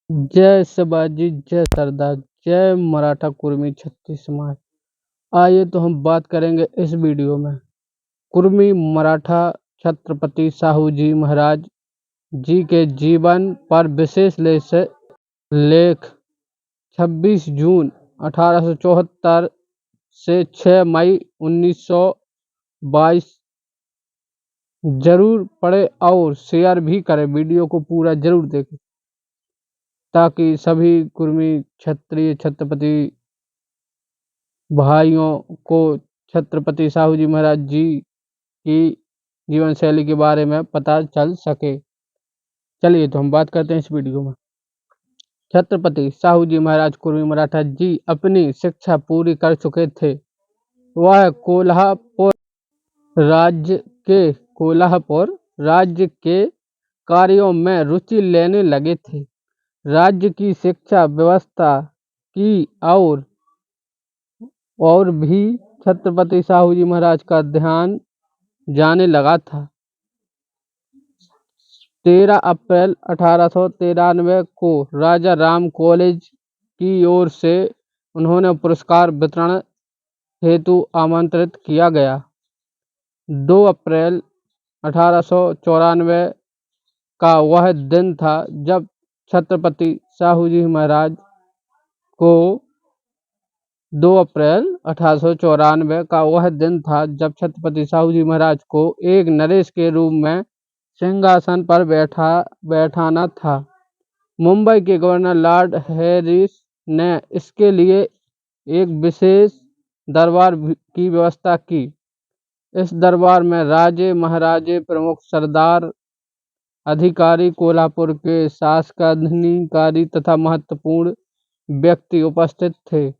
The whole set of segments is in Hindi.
जय शिवाजी, जय सरदार, जय मराठा कुर्मी छत्तीस समाज। आइए तो हम बात करेंगे इस वीडियो में कुर्मी मराठा छत्रपति साहू जी महाराज जी के जीवन पर विशेष लेख 26 जून 1874 से 6 मई 1922। जरूर पढ़े और शेयर भी करें। वीडियो को पूरा जरूर देखें ताकि सभी कुर्मी क्षत्रिय छत्रपति भाइयों को छत्रपति साहू जी महाराज जी की जीवन शैली के बारे में पता चल सके। चलिए तो हम बात करते हैं इस वीडियो में। छत्रपति साहू जी महाराज कुर्मी मराठा जी अपनी शिक्षा पूरी कर चुके थे। वह कोल्हापुर राज्य के कार्यों में रुचि लेने लगे थे। राज्य की शिक्षा व्यवस्था की और भी छत्रपति साहू जी महाराज का ध्यान जाने लगा था। 13 अप्रैल 1893 को राजा राम कॉलेज की ओर से उन्होंने पुरस्कार वितरण हेतु आमंत्रित किया गया। 2 अप्रैल 1894 का वह दिन था जब छत्रपति साहू जी महाराज को 2 अप्रैल 1894 का वह दिन था जब छत्रपति साहू जी महाराज को एक नरेश के रूप में सिंहासन पर बैठाना था। मुंबई के गवर्नर लॉर्ड हैरिस ने इसके लिए एक विशेष दरबार की व्यवस्था की। इस दरबार में राजे महाराजे प्रमुख सरदार अधिकारी कोल्हापुर के शासनाधिकारी तथा महत्वपूर्ण व्यक्ति उपस्थित थे।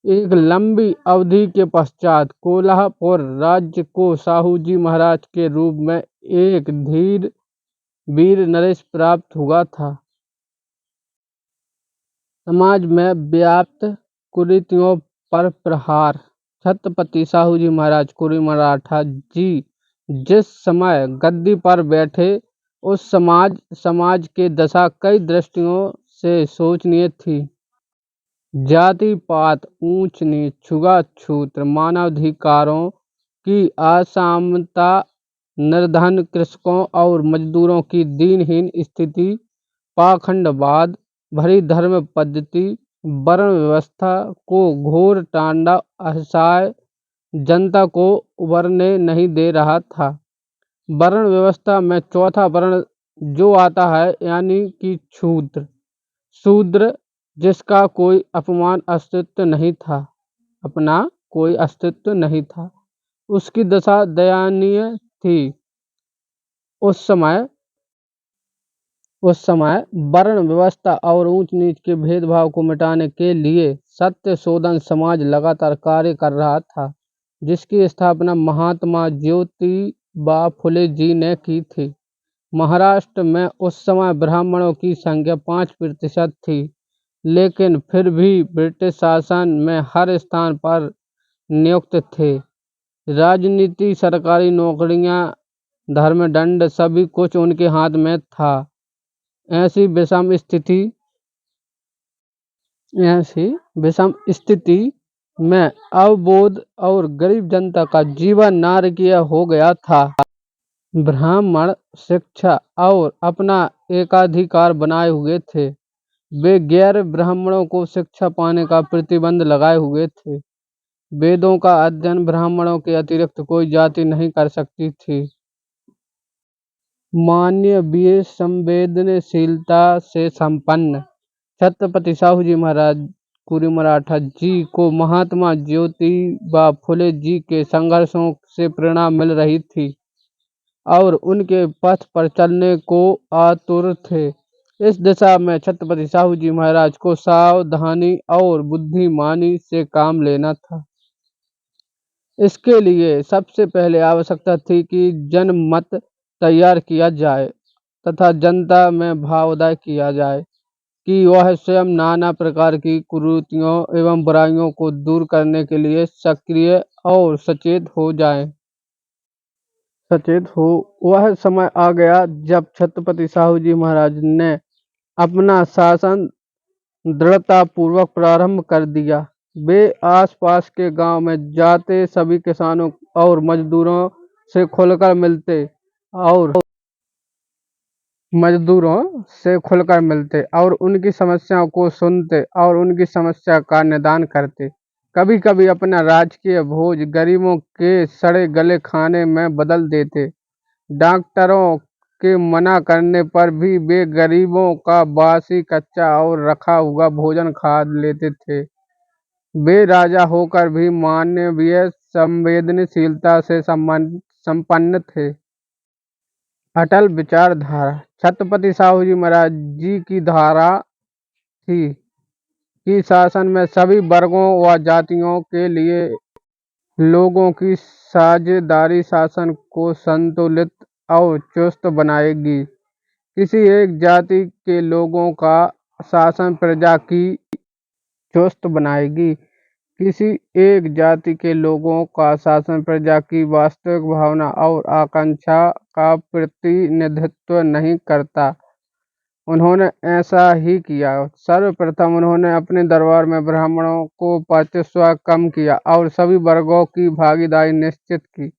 एक लंबी अवधि के पश्चात कोल्हापुर राज्य को साहू जी महाराज के रूप में एक धीर वीर नरेश प्राप्त हुआ था। समाज में व्याप्त कुरीतियों पर प्रहार। छत्रपति साहू जी महाराज कुर्मी मराठा जी जिस समय गद्दी पर बैठे उस समाज के दशा कई दृष्टियों से शोचनीय थी। जाति पात, ऊंच नीच, छुआछूत, मानवाधिकारों की असमानता, निर्धन कृषकों और मजदूरों की दीनहीन स्थिति, पाखंडवाद भरी धर्म पद्धति, वर्ण व्यवस्था को घोर टांडा असहाय जनता को उभरने नहीं दे रहा था। वर्ण व्यवस्था में चौथा वर्ण जो आता है यानी कि शूद्र जिसका कोई अस्तित्व नहीं था, उसकी दशा दयनीय थी। उस समय वर्ण व्यवस्था और ऊंच नीच के भेदभाव को मिटाने के लिए सत्य शोधन समाज लगातार कार्य कर रहा था, जिसकी स्थापना महात्मा ज्योतिबा फुले जी ने की थी। महाराष्ट्र में उस समय ब्राह्मणों की संख्या 5% थी, लेकिन फिर भी ब्रिटिश शासन में हर स्थान पर नियुक्त थे। राजनीति, सरकारी नौकरियां, धर्मदंड सभी कुछ उनके हाथ में था। ऐसी विषम स्थिति में अवबोध और गरीब जनता का जीवन नारकीय हो गया था। ब्राह्मण शिक्षा और अपना एकाधिकार बनाए हुए थे। वे गैर ब्राह्मणों को शिक्षा पाने का प्रतिबंध लगाए हुए थे। वेदों का अध्ययन ब्राह्मणों के अतिरिक्त कोई जाति नहीं कर सकती थी। मानवीय संवेदनशीलता से संपन्न छत्रपति साहू जी महाराज कुर्मी मराठा जी को महात्मा ज्योतिबा फुले जी के संघर्षों से प्रेरणा मिल रही थी और उनके पथ पर चलने को आतुर थे। इस दिशा में छत्रपति साहू जी महाराज को सावधानी और बुद्धिमानी से काम लेना था। इसके लिए सबसे पहले आवश्यकता थी कि जनमत तैयार किया जाए तथा जनता में भावोदय किया जाए कि वह स्वयं नाना प्रकार की कुरीतियों एवं बुराइयों को दूर करने के लिए सक्रिय और सचेत हो। वह समय आ गया जब छत्रपति साहू जी महाराज ने अपना शासन दृढ़तापूर्वक प्रारंभ कर दिया। वे आसपास के गांव में जाते सभी किसानों और मजदूरों से खुलकर मिलते और उनकी समस्याओं को सुनते और उनकी समस्या का निदान करते। कभी कभी अपना राजकीय भोज गरीबों के सड़े गले खाने में बदल देते। डॉक्टरों के मना करने पर भी वे गरीबों का बासी कच्चा और रखा हुआ भोजन खा लेते थे। वे राजा होकर भी मानवीय संवेदनशीलता से संपन्न थे। अटल विचारधारा। छत्रपति साहू जी महाराज जी की धारा थी कि शासन में सभी वर्गों व जातियों के लिए लोगों की साझेदारी शासन को संतुलित और चुस्त बनाएगी। किसी एक जाति के लोगों का शासन प्रजा की चुस्त बनाएगी। किसी एक जाति के लोगों का शासन प्रजा की वास्तविक भावना और आकांक्षा का प्रतिनिधित्व नहीं करता। उन्होंने ऐसा ही किया। सर्वप्रथम उन्होंने अपने दरबार में ब्राह्मणों को प्रतिस्व कम किया और सभी वर्गों की भागीदारी निश्चित की।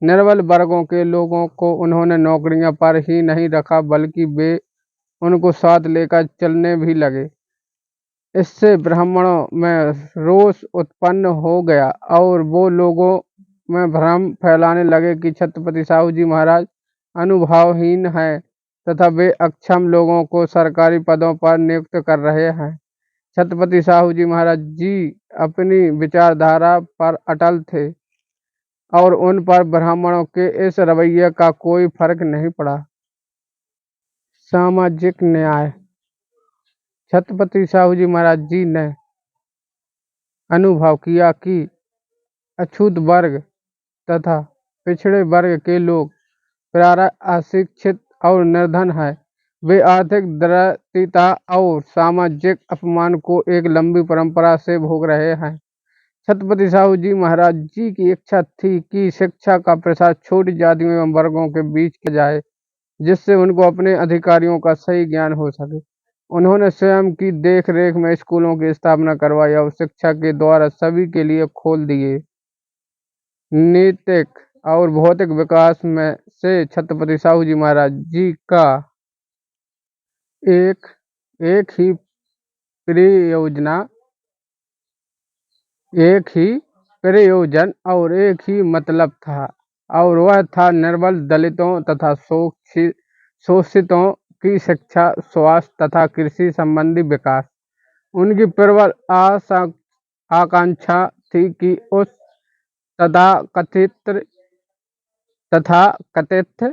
निर्बल वर्गों के लोगों को उन्होंने नौकरियों पर ही नहीं रखा बल्कि वे उनको साथ लेकर चलने भी लगे। इससे ब्राह्मणों में रोष उत्पन्न हो गया और वो लोगों में भ्रम फैलाने लगे कि छत्रपति साहू जी महाराज अनुभवहीन हैं तथा वे अक्षम लोगों को सरकारी पदों पर नियुक्त कर रहे हैं। छत्रपति साहू जी महाराज जी अपनी विचारधारा पर अटल थे और उन पर ब्राह्मणों के इस रवैये का कोई फर्क नहीं पड़ा। सामाजिक न्याय। छत्रपति साहू जी महाराज जी ने अनुभव किया कि अछूत वर्ग तथा पिछड़े वर्ग के लोग प्रायः अशिक्षित और निर्धन हैं। वे आर्थिक दरिद्रता और सामाजिक अपमान को एक लंबी परंपरा से भोग रहे हैं। छत्रपति साहू जी महाराज जी की इच्छा थी कि शिक्षा का प्रसार छोटी जातियों एवं वर्गों के बीच किया जाए, जिससे उनको अपने अधिकारियों का सही ज्ञान हो सके। उन्होंने स्वयं की देख रेख में स्कूलों की स्थापना करवाई और शिक्षा के द्वार सभी के लिए खोल दिए। नैतिक और भौतिक विकास में से छत्रपति साहू जी महाराज जी का एक ही प्रयोजन और एक ही मतलब था और वह था निर्बल दलितों तथा शोषितों की शिक्षा, स्वास्थ्य तथा कृषि संबंधी विकास। उनकी प्रबल आकांक्षा थी कि उस तथाकथित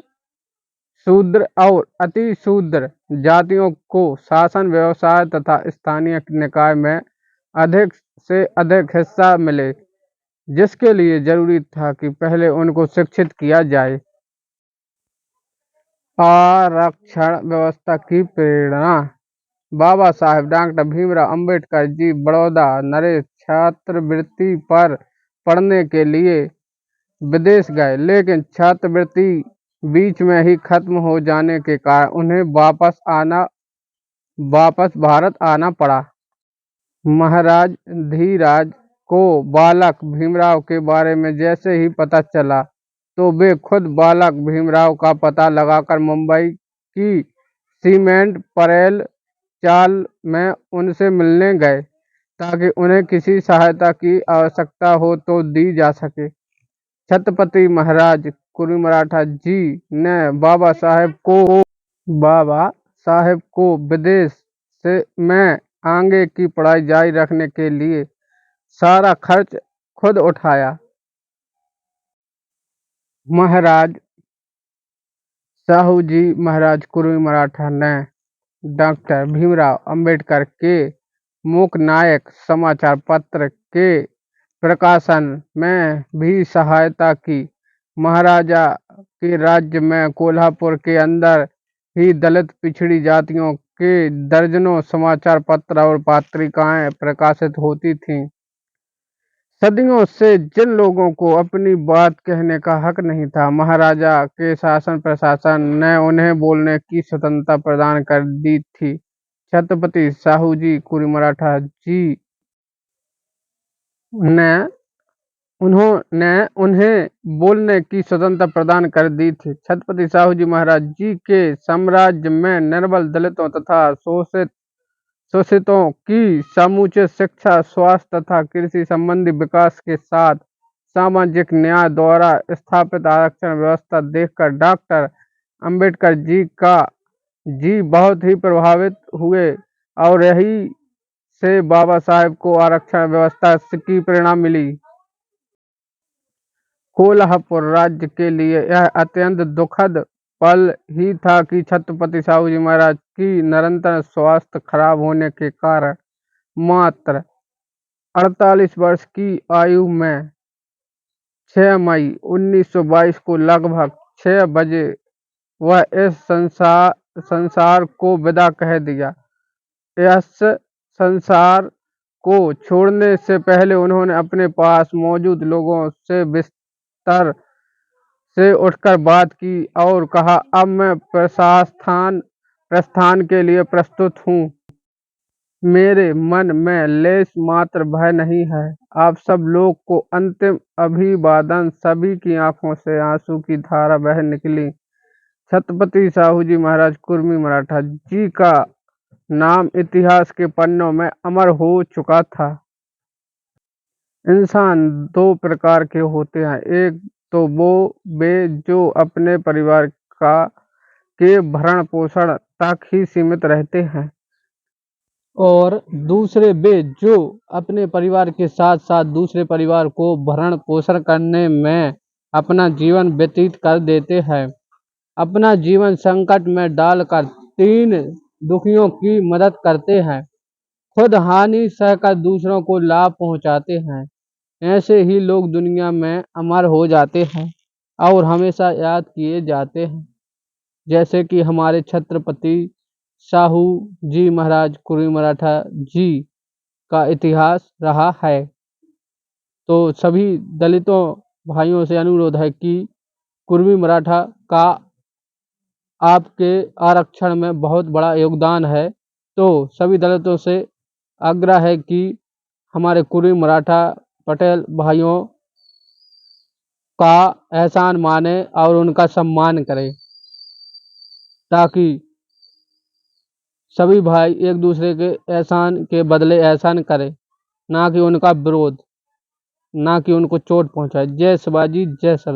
शूद्र और अति शूद्र जातियों को शासन व्यवसाय तथा स्थानीय निकाय में अधिक से अधिक हिस्सा मिले, जिसके लिए जरूरी था कि पहले उनको शिक्षित किया जाए। आरक्षण व्यवस्था की प्रेरणा। बाबा साहेब डॉक्टर भीमराव अंबेडकर जी बड़ौदा नरेश छात्रवृत्ति पर पढ़ने के लिए विदेश गए, लेकिन छात्रवृत्ति बीच में ही खत्म हो जाने के कारण उन्हें वापस भारत आना पड़ा। महाराज धीराज को बालक भीमराव के बारे में जैसे ही पता चला तो वे खुद बालक भीमराव का पता लगाकर मुंबई की सीमेंट परेल चाल में उनसे मिलने गए ताकि उन्हें किसी सहायता की आवश्यकता हो तो दी जा सके। छत्रपति महाराज कुरी मराठा जी ने बाबा साहेब को विदेश में आगे की पढ़ाई जारी रखने के लिए सारा खर्च खुद उठाया। महाराज साहू जी महाराज कुरी मराठा ने डॉक्टर भीमराव अंबेडकर के मूकनायक समाचार पत्र के प्रकाशन में भी सहायता की। महाराजा के राज्य में कोल्हापुर के अंदर ही दलित पिछड़ी जातियों के दर्जनों समाचार पत्र और पत्रिकाएं प्रकाशित होती थीं। सदियों से जिन लोगों को अपनी बात कहने का हक नहीं था, महाराजा के शासन प्रशासन ने उन्हें बोलने की स्वतंत्रता प्रदान कर दी थी। छत्रपति साहूजी कुरी मराठा जी ने उन्होंने उन्हें बोलने की स्वतंत्रता प्रदान कर दी थी। छत्रपति साहूजी महाराज जी के साम्राज्य में निर्बल दलितों तथा शोषितों की समुचित शिक्षा, स्वास्थ्य तथा कृषि संबंधी विकास के साथ सामाजिक न्याय द्वारा स्थापित आरक्षण व्यवस्था देखकर डॉक्टर अंबेडकर जी बहुत ही प्रभावित हुए और यही से बाबा साहेब को आरक्षण व्यवस्था की प्रेरणा मिली। कोल्हापुर राज्य के लिए यह अत्यंत दुखद पल ही था कि छत्रपति साहूजी महाराज की निरंतर स्वास्थ्य खराब होने के कारण मात्र 48 वर्ष की आयु में 6 मई 1922 को लगभग 6 बजे वह इस संसार को विदा कह दिया। इस संसार को छोड़ने से पहले उन्होंने अपने पास मौजूद लोगों से बिस्तर से उठकर बात की और कहा, अब मैं प्रस्थान के लिए प्रस्तुत हूँ। मेरे मन में लेश मात्र भय नहीं है। आप सब लोग को अंतिम अभिवादन। सभी की आंखों से आंसू की धारा बह निकली। छत्रपति साहूजी महाराज कुर्मी मराठा जी का नाम इतिहास के पन्नों में अमर हो चुका था। इंसान दो प्रकार के होते हैं, एक तो वे जो अपने परिवार के भरण पोषण तक ही सीमित रहते हैं और दूसरे वे जो अपने परिवार के साथ साथ दूसरे परिवार को भरण पोषण करने में अपना जीवन व्यतीत कर देते हैं। अपना जीवन संकट में डालकर 3 दुखियों की मदद करते हैं, खुद हानि सहकर दूसरों को लाभ पहुंचाते हैं। ऐसे ही लोग दुनिया में अमर हो जाते हैं और हमेशा याद किए जाते हैं, जैसे कि हमारे छत्रपति साहू जी महाराज कुर्मी मराठा जी का इतिहास रहा है। तो सभी दलितों भाइयों से अनुरोध है कि कुर्मी मराठा का आपके आरक्षण में बहुत बड़ा योगदान है। तो सभी दलितों से आग्रह है कि हमारे कुर्मी मराठा पटेल भाइयों का एहसान माने और उनका सम्मान करें, ताकि सभी भाई एक दूसरे के एहसान के बदले एहसान करें, ना कि उनका विरोध, ना कि उनको चोट पहुंचाए। जय शिवाजी, जय सरदार।